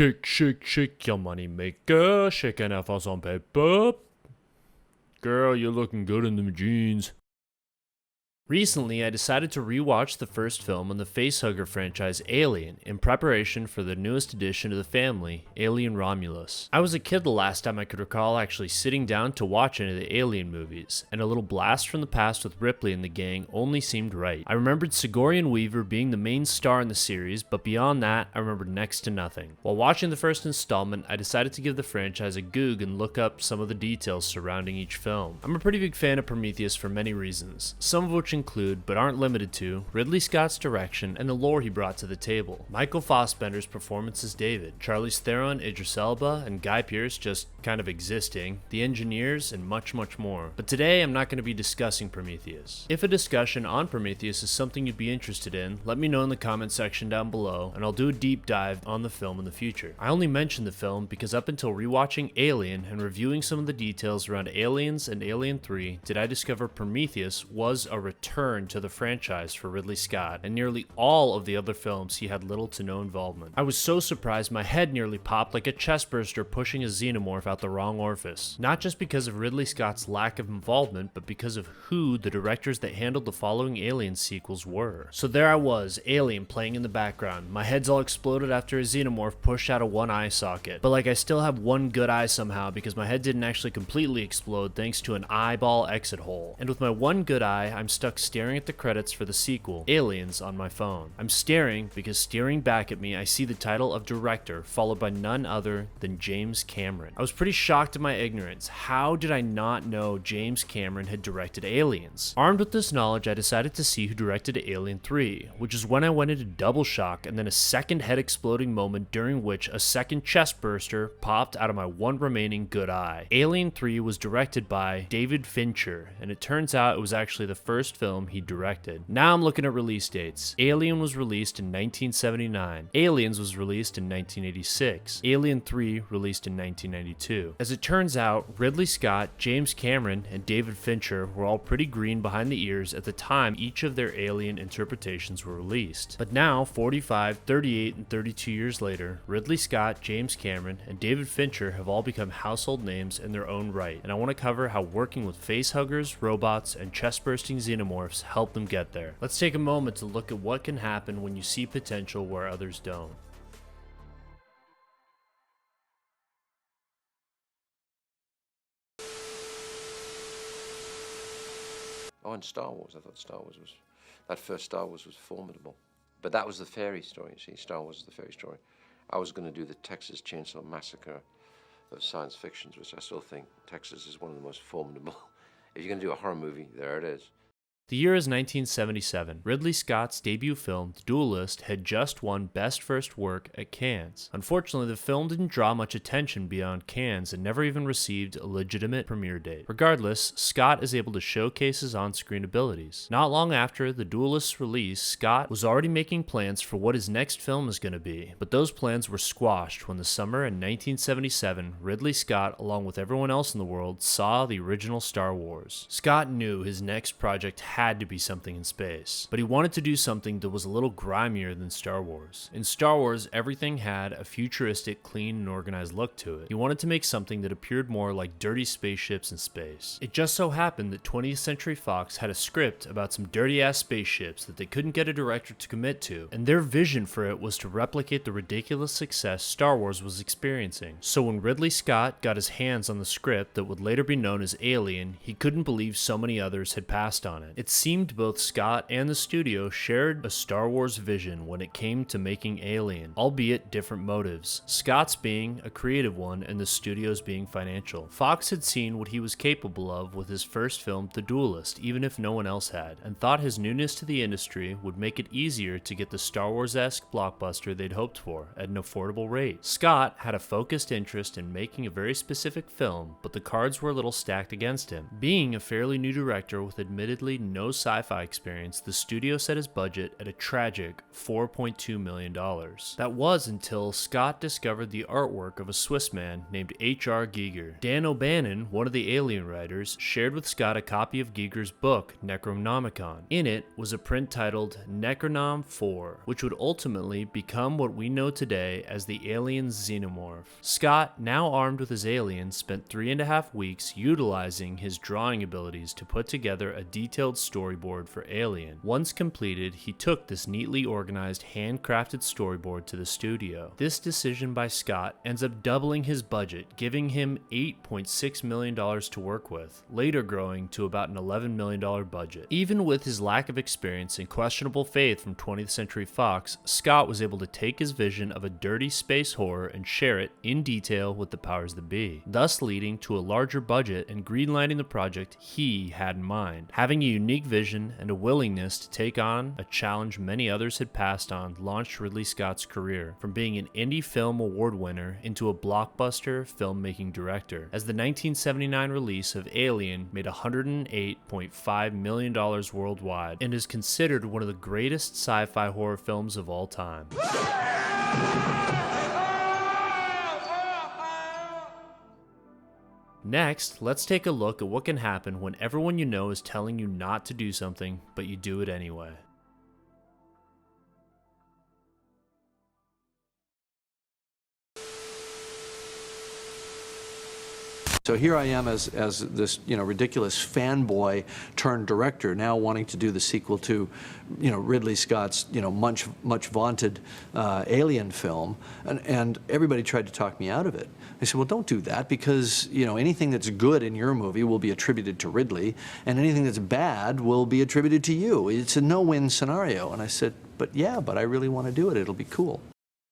Shake, shake, shake your money maker, shaking that fuss on paper. Girl, you're looking good in them jeans. Recently, I decided to rewatch the first film in the facehugger franchise Alien in preparation for the newest addition to the family, Alien Romulus. I was a kid the last time I could recall actually sitting down to watch any of the Alien movies, and a little blast from the past with Ripley and the gang only seemed right. I remembered Sigourney Weaver being the main star in the series, but beyond that, I remembered next to nothing. While watching the first installment, I decided to give the franchise a goog and look up some of the details surrounding each film. I'm a pretty big fan of Prometheus for many reasons, some of which include, but aren't limited to, Ridley Scott's direction and the lore he brought to the table, Michael Fassbender's performance as David, Charlize Theron, Idris Elba, and Guy Pearce just kind of existing, the engineers, and much, much more. But today I'm not going to be discussing Prometheus. If a discussion on Prometheus is something you'd be interested in, let me know in the comment section down below, and I'll do a deep dive on the film in the future. I only mention the film because up until rewatching Alien and reviewing some of the details around Aliens and Alien 3, did I discover Prometheus was a return to the franchise for Ridley Scott, and nearly all of the other films he had little to no involvement. I was so surprised my head nearly popped like a chestburster pushing a xenomorph out the wrong orifice. Not just because of Ridley Scott's lack of involvement, but because of who the directors that handled the following Alien sequels were. So there I was, Alien playing in the background. My head's all exploded after a xenomorph pushed out a one eye socket. But like I still have one good eye somehow because my head didn't actually completely explode thanks to an eyeball exit hole. And with my one good eye, I'm stuck staring at the credits for the sequel, Aliens, on my phone. I'm staring because staring back at me, I see the title of director followed by none other than James Cameron. I was pretty shocked at my ignorance. How did I not know James Cameron had directed Aliens? Armed with this knowledge, I decided to see who directed Alien 3, which is when I went into double shock and then a second head exploding moment during which a second chest burster popped out of my one remaining good eye. Alien 3 was directed by David Fincher, and it turns out it was actually the first film he directed. Now I'm looking at release dates. Alien was released in 1979. Aliens was released in 1986. Alien 3 released in 1992. As it turns out, Ridley Scott, James Cameron, and David Fincher were all pretty green behind the ears at the time each of their Alien interpretations were released. But now, 45, 38, and 32 years later, Ridley Scott, James Cameron, and David Fincher have all become household names in their own right, and I want to cover how working with facehuggers, robots, and chest-bursting xenomorphs helped them get there. Let's take a moment to look at what can happen when you see potential where others don't. Oh, and Star Wars. I thought that first Star Wars was formidable. But that was the fairy story, you see. Star Wars is the fairy story. I was going to do the Texas Chainsaw Massacre of science fictions, which I still think Texas is one of the most formidable. If you're going to do a horror movie, there it is. The year is 1977. Ridley Scott's debut film, The Duelist, had just won Best First Work at Cannes. Unfortunately, the film didn't draw much attention beyond Cannes and never even received a legitimate premiere date. Regardless, Scott is able to showcase his on-screen abilities. Not long after The Duelist's release, Scott was already making plans for what his next film is going to be, but those plans were squashed when the summer in 1977, Ridley Scott, along with everyone else in the world, saw the original Star Wars. Scott knew his next project had to be something in space, but he wanted to do something that was a little grimier than Star Wars. In Star Wars, everything had a futuristic, clean, and organized look to it. He wanted to make something that appeared more like dirty spaceships in space. It just so happened that 20th Century Fox had a script about some dirty-ass spaceships that they couldn't get a director to commit to, and their vision for it was to replicate the ridiculous success Star Wars was experiencing. So when Ridley Scott got his hands on the script that would later be known as Alien, he couldn't believe so many others had passed on it. It seemed both Scott and the studio shared a Star Wars vision when it came to making Alien, albeit different motives, Scott's being a creative one and the studio's being financial. Fox had seen what he was capable of with his first film, The Duelist, even if no one else had, and thought his newness to the industry would make it easier to get the Star Wars-esque blockbuster they'd hoped for at an affordable rate. Scott had a focused interest in making a very specific film, but the cards were a little stacked against him. Being a fairly new director with admittedly no sci-fi experience, the studio set his budget at a tragic $4.2 million. That was until Scott discovered the artwork of a Swiss man named H.R. Giger. Dan O'Bannon, one of the Alien writers, shared with Scott a copy of Giger's book, Necronomicon. In it was a print titled Necronom 4, which would ultimately become what we know today as the Alien Xenomorph. Scott, now armed with his alien, spent 3.5 weeks utilizing his drawing abilities to put together a detailed storyboard for Alien. Once completed, he took this neatly organized, handcrafted storyboard to the studio. This decision by Scott ends up doubling his budget, giving him $8.6 million to work with, later growing to about an $11 million budget. Even with his lack of experience and questionable faith from 20th Century Fox, Scott was able to take his vision of a dirty space horror and share it in detail with the powers that be, thus leading to a larger budget and greenlighting the project he had in mind. Having a unique vision and a willingness to take on a challenge many others had passed on launched Ridley Scott's career, from being an indie film award winner into a blockbuster filmmaking director, as the 1979 release of Alien made $108.5 million worldwide and is considered one of the greatest sci-fi horror films of all time. Next, let's take a look at what can happen when everyone you know is telling you not to do something, but you do it anyway. So here I am as this, ridiculous fanboy turned director, now wanting to do the sequel to, Ridley Scott's, much vaunted Alien film, and everybody tried to talk me out of it. They said, well, don't do that, because, anything that's good in your movie will be attributed to Ridley, and anything that's bad will be attributed to you. It's a no-win scenario. And I said, but I really want to do it. It'll be cool.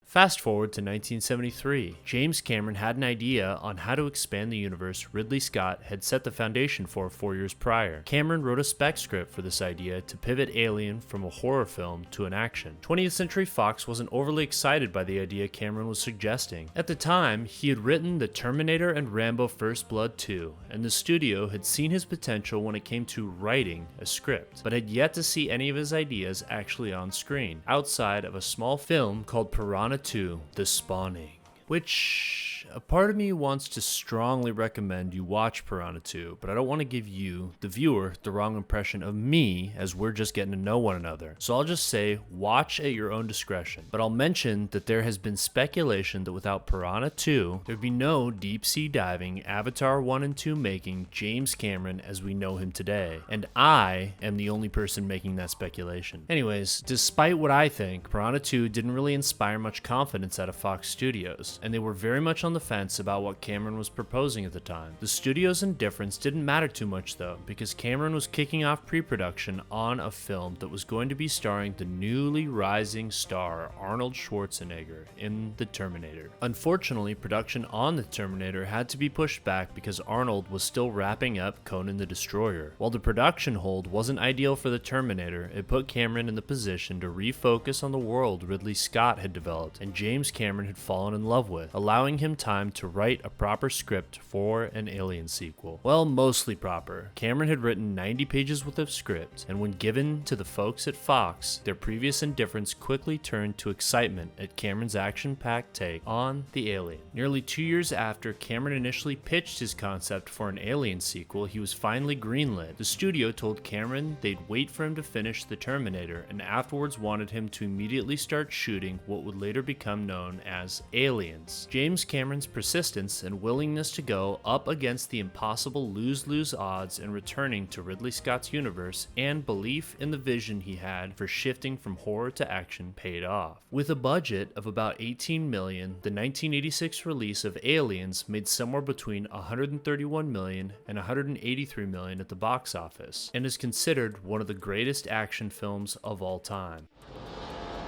Fast forward to 1973. James Cameron had an idea on how to expand the universe Ridley Scott had set the foundation for 4 years prior. Cameron wrote a spec script for this idea to pivot Alien from a horror film to an action. 20th Century Fox wasn't overly excited by the idea Cameron was suggesting. At the time, he had written The Terminator and Rambo First Blood 2, and the studio had seen his potential when it came to writing a script, but had yet to see any of his ideas actually on screen, outside of a small film called Piranha 2: The Spawning, which a part of me wants to strongly recommend you watch Piranha 2, but I don't want to give you, the viewer, the wrong impression of me as we're just getting to know one another. So I'll just say, watch at your own discretion. But I'll mention that there has been speculation that without Piranha 2, there'd be no deep sea diving, Avatar 1 and 2 making James Cameron as we know him today. And I am the only person making that speculation. Anyways, despite what I think, Piranha 2 didn't really inspire much confidence out of Fox Studios, and they were very much on the fence about what Cameron was proposing at the time. The studio's indifference didn't matter too much though, because Cameron was kicking off pre-production on a film that was going to be starring the newly rising star Arnold Schwarzenegger in The Terminator. Unfortunately, production on The Terminator had to be pushed back because Arnold was still wrapping up Conan the Destroyer. While the production hold wasn't ideal for The Terminator, it put Cameron in the position to refocus on the world Ridley Scott had developed and James Cameron had fallen in love with, allowing him time to write a proper script for an Alien sequel. Well, mostly proper. Cameron had written 90 pages worth of script, and when given to the folks at Fox, their previous indifference quickly turned to excitement at Cameron's action-packed take on the Alien. Nearly 2 years after Cameron initially pitched his concept for an Alien sequel, he was finally greenlit. The studio told Cameron they'd wait for him to finish The Terminator, and afterwards wanted him to immediately start shooting what would later become known as Aliens. James Cameron's persistence and willingness to go up against the impossible lose-lose odds in returning to Ridley Scott's universe and belief in the vision he had for shifting from horror to action paid off. With a budget of about $18 million, the 1986 release of Aliens made somewhere between $131 million and $183 million at the box office, and is considered one of the greatest action films of all time.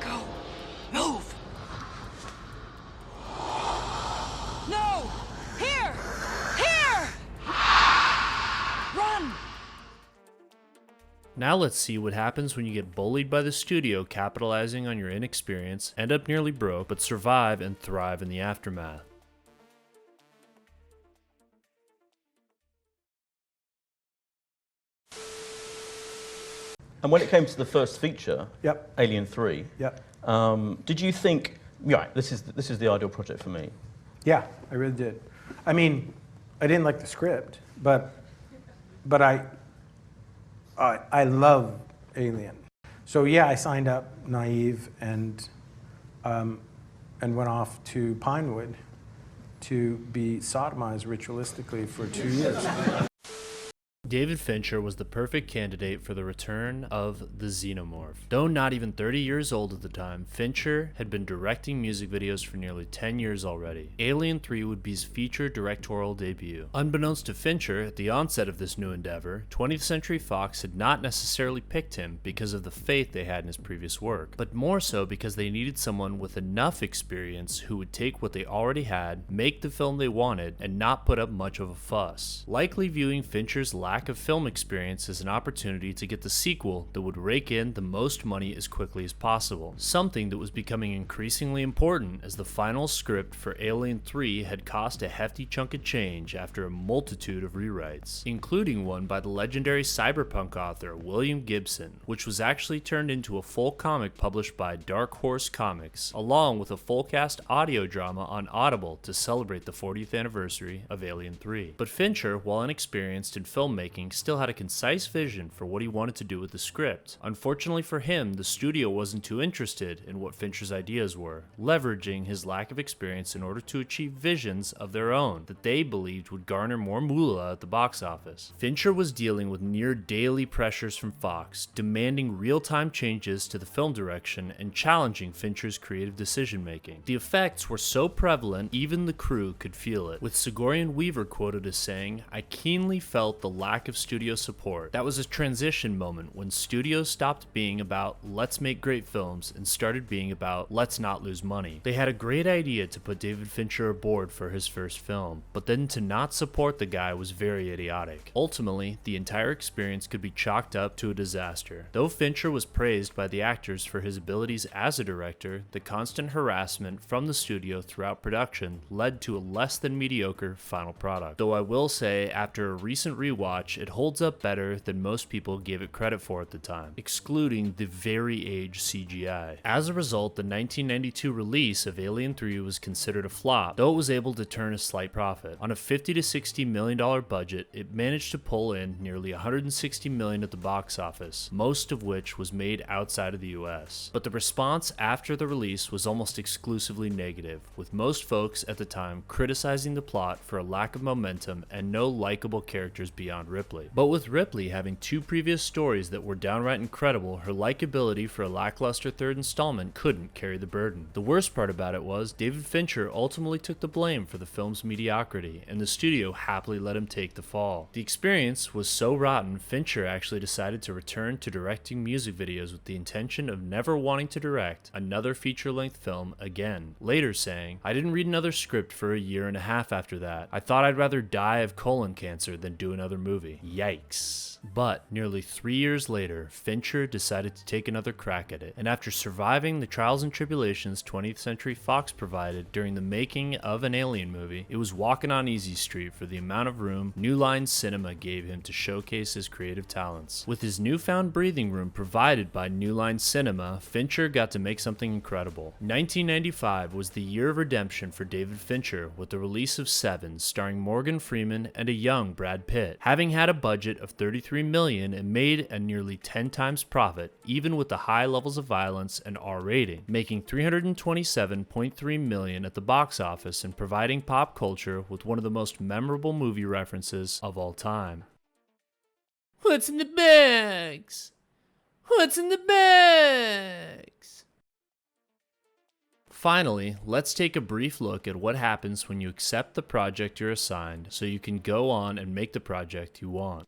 Go! Move! No! Here! Here! Run! Now let's see what happens when you get bullied by the studio capitalizing on your inexperience, end up nearly broke, but survive and thrive in the aftermath. And when it came to the first feature, Yep. Alien 3, Yep. did you think, right, this is the ideal project for me? Yeah, I really did. I mean, I didn't like the script, but I love Alien. So yeah, I signed up naive and went off to Pinewood to be sodomized ritualistically for 2 years. David Fincher was the perfect candidate for the return of the Xenomorph. Though not even 30 years old at the time, Fincher had been directing music videos for nearly 10 years already. Alien 3 would be his feature directorial debut. Unbeknownst to Fincher, at the onset of this new endeavor, 20th Century Fox had not necessarily picked him because of the faith they had in his previous work, but more so because they needed someone with enough experience who would take what they already had, make the film they wanted, and not put up much of a fuss. Likely viewing Fincher's lack of film experience as an opportunity to get the sequel that would rake in the most money as quickly as possible, something that was becoming increasingly important as the final script for Alien 3 had cost a hefty chunk of change after a multitude of rewrites, including one by the legendary cyberpunk author William Gibson, which was actually turned into a full comic published by Dark Horse Comics, along with a full cast audio drama on Audible to celebrate the 40th anniversary of Alien 3. But Fincher, while inexperienced in filmmaking, still had a concise vision for what he wanted to do with the script. Unfortunately for him, the studio wasn't too interested in what Fincher's ideas were, leveraging his lack of experience in order to achieve visions of their own that they believed would garner more moolah at the box office. Fincher was dealing with near daily pressures from Fox, demanding real-time changes to the film direction and challenging Fincher's creative decision-making. The effects were so prevalent, even the crew could feel it, with Sigourney Weaver quoted as saying, "I keenly felt the lack of studio support. That was a transition moment when studios stopped being about let's make great films and started being about let's not lose money. They had a great idea to put David Fincher aboard for his first film, but then to not support the guy was very idiotic. Ultimately, the entire experience could be chalked up to a disaster. Though Fincher was praised by the actors for his abilities as a director, the constant harassment from the studio throughout production led to a less than mediocre final product. Though I will say, after a recent rewatch, it holds up better than most people gave it credit for at the time, excluding the very aged CGI. As a result, the 1992 release of Alien 3 was considered a flop, though it was able to turn a slight profit. On a $50 to $60 million budget, it managed to pull in nearly $160 million at the box office, most of which was made outside of the US. But the response after the release was almost exclusively negative, with most folks at the time criticizing the plot for a lack of momentum and no likable characters beyond Ripley. But with Ripley having two previous stories that were downright incredible, her likability for a lackluster third installment couldn't carry the burden. The worst part about it was, David Fincher ultimately took the blame for the film's mediocrity, and the studio happily let him take the fall. The experience was so rotten, Fincher actually decided to return to directing music videos with the intention of never wanting to direct another feature-length film again, later saying, "I didn't read another script for a year and a half after that. I thought I'd rather die of colon cancer than do another movie." Yikes. But nearly 3 years later, Fincher decided to take another crack at it, and after surviving the trials and tribulations 20th Century Fox provided during the making of an Alien movie, it was walking on easy street for the amount of room New Line Cinema gave him to showcase his creative talents. With his newfound breathing room provided by New Line Cinema, Fincher got to make something incredible. 1995 was the year of redemption for David Fincher with the release of Seven, starring Morgan Freeman and a young Brad Pitt. Having had a budget of $33 million and made a nearly 10 times profit, even with the high levels of violence and R rating, making $327.3 million at the box office and providing pop culture with one of the most memorable movie references of all time. What's in the bags? What's in the bags? Finally, let's take a brief look at what happens when you accept the project you're assigned so you can go on and make the project you want.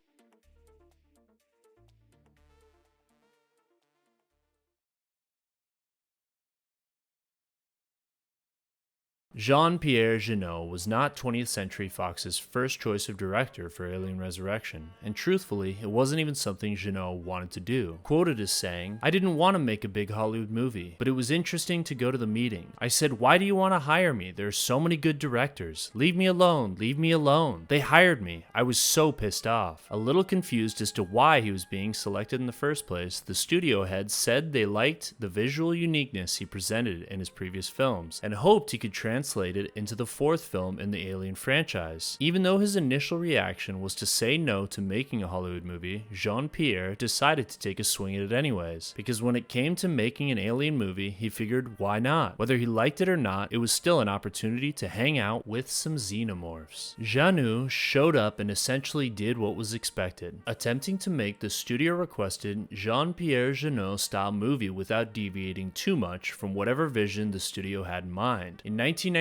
Jean-Pierre Jeunet was not 20th Century Fox's first choice of director for Alien Resurrection, and truthfully, it wasn't even something Jeunet wanted to do. Quoted as saying, "I didn't want to make a big Hollywood movie, but it was interesting to go to the meeting. I said, why do you want to hire me? There are so many good directors. Leave me alone, leave me alone. They hired me. I was so pissed off." A little confused as to why he was being selected in the first place, the studio head said they liked the visual uniqueness he presented in his previous films, and hoped he could translate it into the fourth film in the Alien franchise. Even though his initial reaction was to say no to making a Hollywood movie, Jean-Pierre decided to take a swing at it anyways, because when it came to making an Alien movie, he figured why not? Whether he liked it or not, it was still an opportunity to hang out with some xenomorphs. Jeunet showed up and essentially did what was expected, attempting to make the studio-requested Jean-Pierre Jeunet style movie without deviating too much from whatever vision the studio had in mind. In 1997,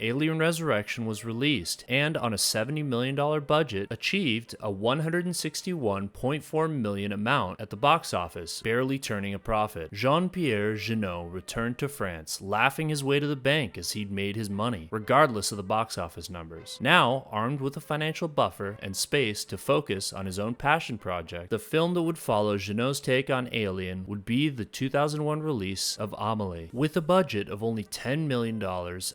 Alien Resurrection was released, and on a $70 million budget, achieved a $161.4 million amount at the box office, barely turning a profit. Jean-Pierre Jeunet returned to France, laughing his way to the bank as he'd made his money, regardless of the box office numbers. Now, armed with a financial buffer and space to focus on his own passion project, the film that would follow Jeunet's take on Alien would be the 2001 release of Amelie. With a budget of only $10 million,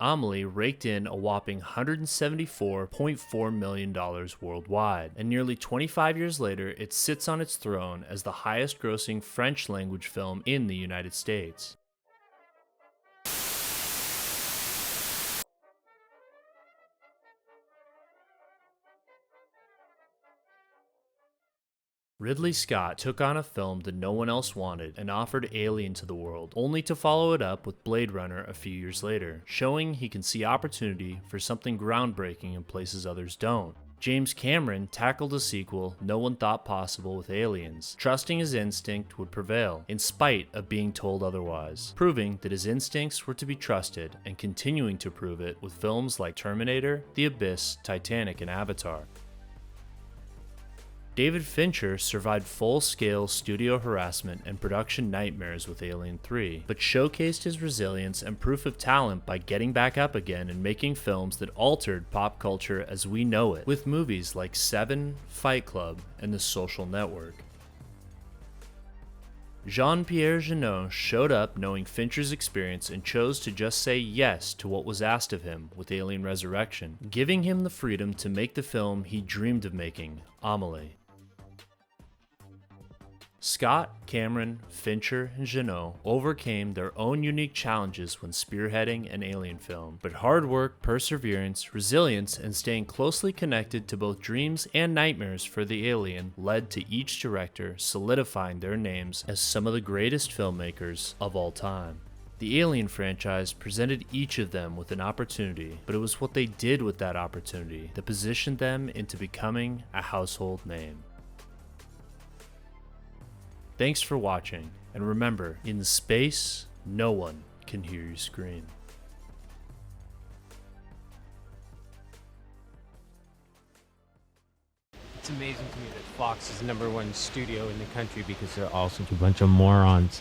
Amelie raked in a whopping $174.4 million worldwide, and nearly 25 years later, it sits on its throne as the highest-grossing French-language film in the United States. Ridley Scott took on a film that no one else wanted and offered Alien to the world, only to follow it up with Blade Runner a few years later, showing he can see opportunity for something groundbreaking in places others don't. James Cameron tackled a sequel no one thought possible with Aliens, trusting his instinct would prevail, in spite of being told otherwise, proving that his instincts were to be trusted and continuing to prove it with films like Terminator, The Abyss, Titanic, and Avatar. David Fincher survived full-scale studio harassment and production nightmares with Alien 3, but showcased his resilience and proof of talent by getting back up again and making films that altered pop culture as we know it, with movies like Seven, Fight Club, and The Social Network. Jean-Pierre Jeunet showed up knowing Fincher's experience and chose to just say yes to what was asked of him with Alien Resurrection, giving him the freedom to make the film he dreamed of making, Amelie. Scott, Cameron, Fincher, and Jeunet overcame their own unique challenges when spearheading an Alien film, but hard work, perseverance, resilience, and staying closely connected to both dreams and nightmares for the Alien led to each director solidifying their names as some of the greatest filmmakers of all time. The Alien franchise presented each of them with an opportunity, but it was what they did with that opportunity that positioned them into becoming a household name. Thanks for watching, and remember, in space, no one can hear you scream. It's amazing to me that Fox is the #1 studio in the country because they're all such a bunch of morons.